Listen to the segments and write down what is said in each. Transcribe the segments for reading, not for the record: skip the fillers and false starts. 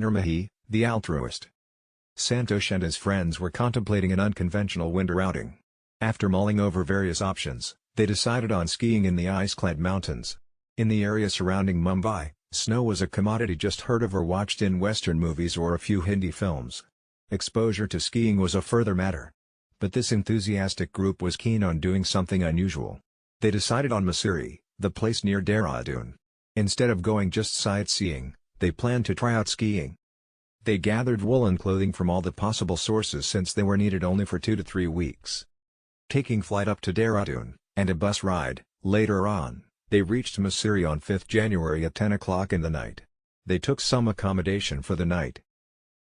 Nirmahi, the altruist. Santosh and his friends were contemplating an unconventional winter outing. After mulling over various options, they decided on skiing in the ice-clad mountains. In the area surrounding Mumbai, snow was a commodity just heard of or watched in Western movies or a few Hindi films. Exposure to skiing was a further matter. But this enthusiastic group was keen on doing something unusual. They decided on Mussoorie, the place near Dehradun. Instead of going just sightseeing, they planned to try out skiing. They gathered woolen clothing from all the possible sources since they were needed only for 2 to 3 weeks. Taking flight up to Dehradun, and a bus ride, later on, they reached Mussoorie on 5 January at 10 o'clock in the night. They took some accommodation for the night.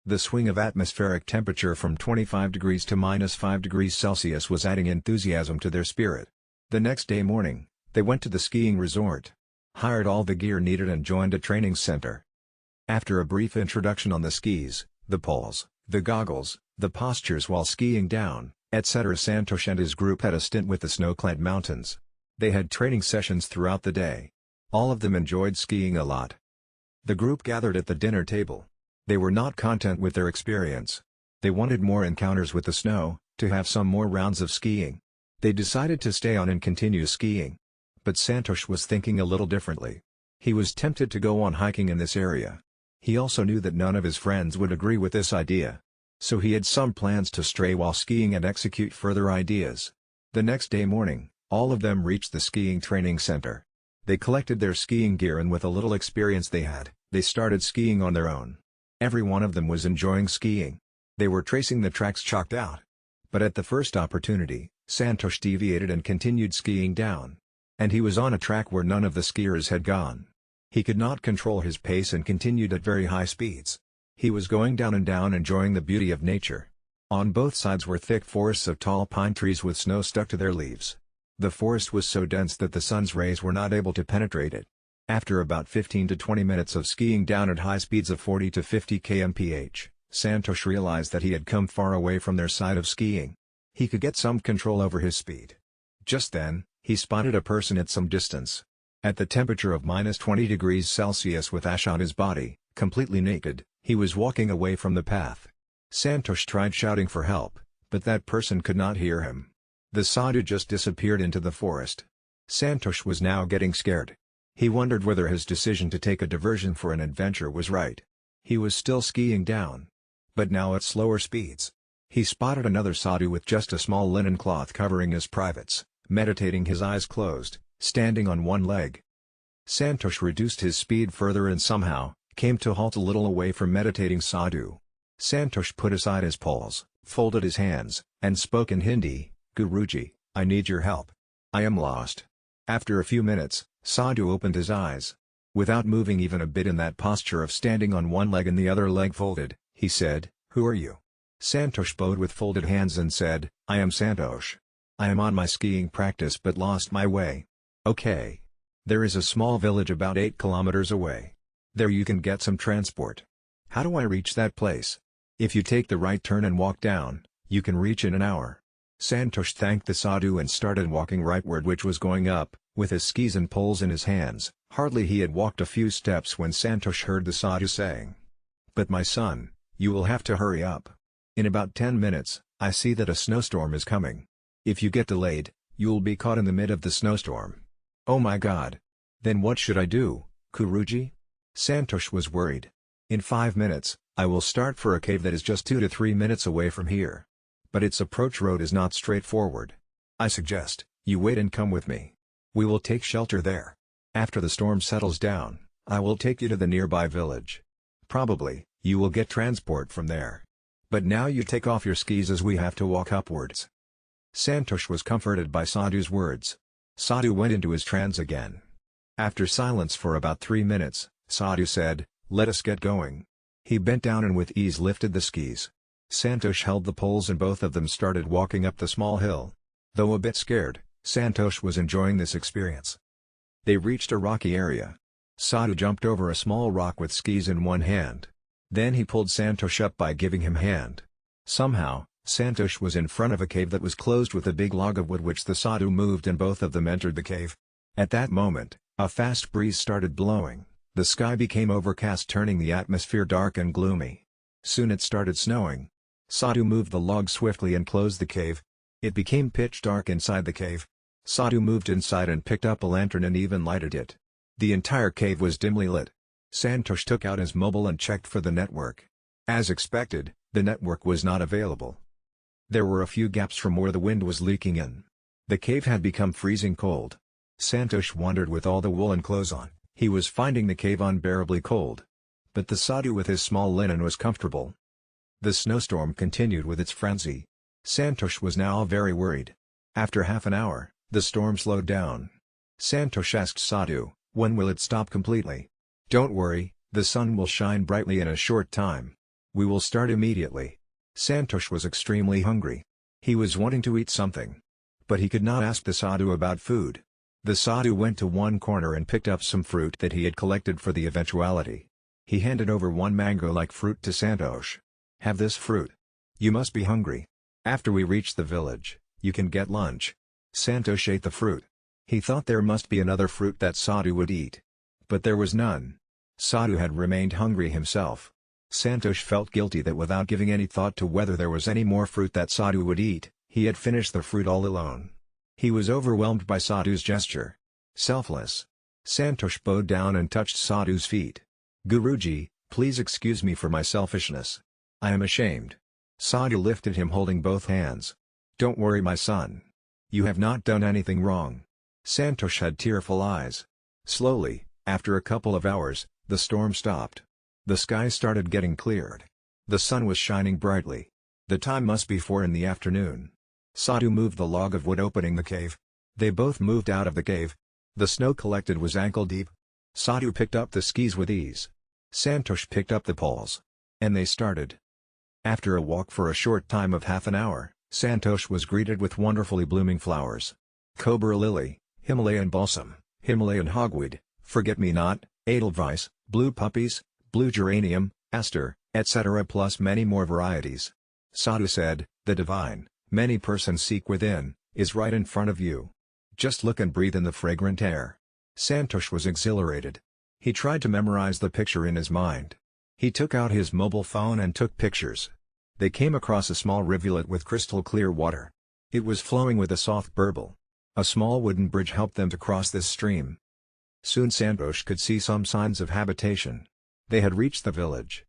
The swing of atmospheric temperature from 25 degrees to -5 degrees Celsius was adding enthusiasm to their spirit. The next day morning, they went to the skiing resort, hired all the gear needed and joined a training center. After a brief introduction on the skis, the poles, the goggles, the postures while skiing down, etc., Santosh and his group had a stint with the snow-clad mountains. They had training sessions throughout the day. All of them enjoyed skiing a lot. The group gathered at the dinner table. They were not content with their experience. They wanted more encounters with the snow, to have some more rounds of skiing. They decided to stay on and continue skiing. But Santosh was thinking a little differently. He was tempted to go on hiking in this area. He also knew that none of his friends would agree with this idea. So he had some plans to stray while skiing and execute further ideas. The next day morning, all of them reached the skiing training center. They collected their skiing gear and with a little experience they had, they started skiing on their own. Every one of them was enjoying skiing. They were tracing the tracks chalked out. But at the first opportunity, Santosh deviated and continued skiing down. And he was on a track where none of the skiers had gone. He could not control his pace and continued at very high speeds. He was going down and down enjoying the beauty of nature. On both sides were thick forests of tall pine trees with snow stuck to their leaves. The forest was so dense that the sun's rays were not able to penetrate it. After about 15 to 20 minutes of skiing down at high speeds of 40 to 50 km/h, Santosh realized that he had come far away from their side of skiing. He could get some control over his speed. Just then, he spotted a person at some distance. At the temperature of -20 degrees Celsius with ash on his body, completely naked, he was walking away from the path. Santosh tried shouting for help, but that person could not hear him. The sadhu just disappeared into the forest. Santosh was now getting scared. He wondered whether his decision to take a diversion for an adventure was right. He was still skiing down, but now at slower speeds. He spotted another sadhu with just a small linen cloth covering his privates, meditating, his eyes closed, standing on one leg. Santosh reduced his speed further and somehow came to halt a little away from meditating sadhu. Santosh put aside his poles, folded his hands, and spoke in Hindi, "Guruji, I need your help. I am lost." After a few minutes, Sadhu opened his eyes. Without moving even a bit in that posture of standing on one leg and the other leg folded, he said, "Who are you?" Santosh bowed with folded hands and said, "I am Santosh. I am on my skiing practice but lost my way." "Okay. There is a small village about 8 kilometers away. There you can get some transport. How do I reach that place?" "If you take the right turn and walk down, you can reach in an hour." Santosh thanked the sadhu and started walking rightward, which was going up, with his skis and poles in his hands. Hardly he had walked a few steps when Santosh heard the sadhu saying, "But my son, you will have to hurry up. In about 10 minutes, I see that a snowstorm is coming. If you get delayed, you'll be caught in the mid of the snowstorm." "Oh my God! Then what should I do, Guruji?" Santosh was worried. "In 5 minutes, I will start for a cave that is just 2 to 3 minutes away from here. But its approach road is not straightforward. I suggest you wait and come with me. We will take shelter there. After the storm settles down, I will take you to the nearby village. Probably, you will get transport from there. But now you take off your skis as we have to walk upwards." Santosh was comforted by Sadhu's words. Sadhu went into his trance again. After silence for about 3 minutes, Sadhu said, "Let us get going." He bent down and with ease lifted the skis. Santosh held the poles and both of them started walking up the small hill. Though a bit scared, Santosh was enjoying this experience. They reached a rocky area. Sadhu jumped over a small rock with skis in one hand. Then he pulled Santosh up by giving him hand. Somehow, Santosh was in front of a cave that was closed with a big log of wood which the sadhu moved and both of them entered the cave. At that moment, a fast breeze started blowing. The sky became overcast, turning the atmosphere dark and gloomy. Soon it started snowing. Sadhu moved the log swiftly and closed the cave. It became pitch dark inside the cave. Sadhu moved inside and picked up a lantern and even lighted it. The entire cave was dimly lit. Santosh took out his mobile and checked for the network. As expected, the network was not available. There were a few gaps from where the wind was leaking in. The cave had become freezing cold. Santosh wondered, with all the woolen clothes on, he was finding the cave unbearably cold. But the sadhu with his small linen was comfortable. The snowstorm continued with its frenzy. Santosh was now very worried. After half an hour, the storm slowed down. Santosh asked Sadhu, "When will it stop completely?" "Don't worry, the sun will shine brightly in a short time. We will start immediately." Santosh was extremely hungry. He was wanting to eat something. But he could not ask the sadhu about food. The sadhu went to one corner and picked up some fruit that he had collected for the eventuality. He handed over one mango-like fruit to Santosh. "Have this fruit. You must be hungry. After we reach the village, you can get lunch." Santosh ate the fruit. He thought there must be another fruit that sadhu would eat. But there was none. Sadhu had remained hungry himself. Santosh felt guilty that without giving any thought to whether there was any more fruit that sadhu would eat, he had finished the fruit all alone. He was overwhelmed by Sadhu's gesture. Selfless. Santosh bowed down and touched Sadhu's feet. "Guruji, please excuse me for my selfishness. I am ashamed." Sadhu lifted him, holding both hands. "Don't worry, my son. You have not done anything wrong." Santosh had tearful eyes. Slowly, after a couple of hours, the storm stopped. The sky started getting cleared. The sun was shining brightly. The time must be 4 in the afternoon. Sadhu moved the log of wood opening the cave. They both moved out of the cave. The snow collected was ankle deep. Sadhu picked up the skis with ease. Santosh picked up the poles. And they started. After a walk for a short time of half an hour, Santosh was greeted with wonderfully blooming flowers. Cobra lily, Himalayan balsam, Himalayan hogweed, forget-me-not, edelweiss, blue poppies, blue geranium, aster, etc., plus many more varieties. Sadhu said, "The divine, many persons seek within, is right in front of you. Just look and breathe in the fragrant air." Santosh was exhilarated. He tried to memorize the picture in his mind. He took out his mobile phone and took pictures. They came across a small rivulet with crystal clear water. It was flowing with a soft burble. A small wooden bridge helped them to cross this stream. Soon Santosh could see some signs of habitation. They had reached the village.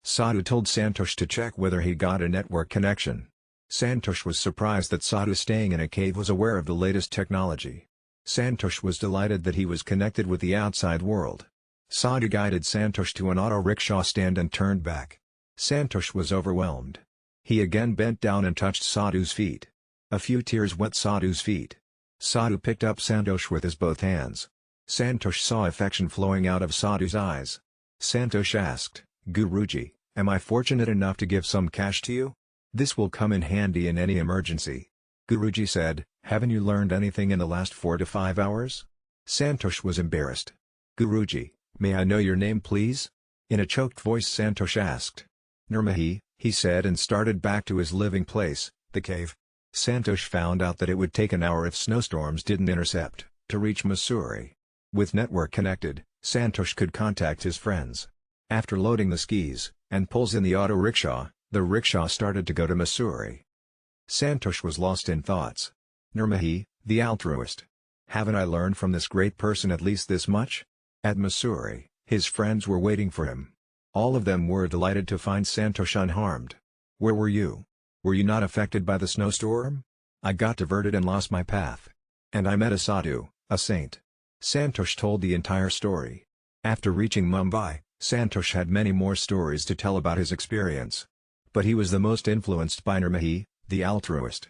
Sadhu told Santosh to check whether he got a network connection. Santosh was surprised that Sadhu staying in a cave was aware of the latest technology. Santosh was delighted that he was connected with the outside world. Sadhu guided Santosh to an auto rickshaw stand and turned back. Santosh was overwhelmed. He again bent down and touched Sadhu's feet. A few tears wet Sadhu's feet. Sadhu picked up Santosh with his both hands. Santosh saw affection flowing out of Sadhu's eyes. Santosh asked, "Guruji, am I fortunate enough to give some cash to you? This will come in handy in any emergency." Guruji said, "Haven't you learned anything in the last 4 to 5 hours?" Santosh was embarrassed. "Guruji, may I know your name please?" In a choked voice Santosh asked. "Nirmahi," he said, and started back to his living place, the cave. Santosh found out that it would take an hour if snowstorms didn't intercept, to reach Mussoorie. With network connected, Santosh could contact his friends. After loading the skis, and poles in the auto rickshaw, the rickshaw started to go to Mussoorie. Santosh was lost in thoughts. Nirmahi, the altruist. Haven't I learned from this great person at least this much? At Mussoorie, his friends were waiting for him. All of them were delighted to find Santosh unharmed. "Where were you? Were you not affected by the snowstorm?" "I got diverted and lost my path. And I met a sadhu, a saint." Santosh told the entire story. After reaching Mumbai, Santosh had many more stories to tell about his experience. But he was the most influenced by Nirmahi, the altruist.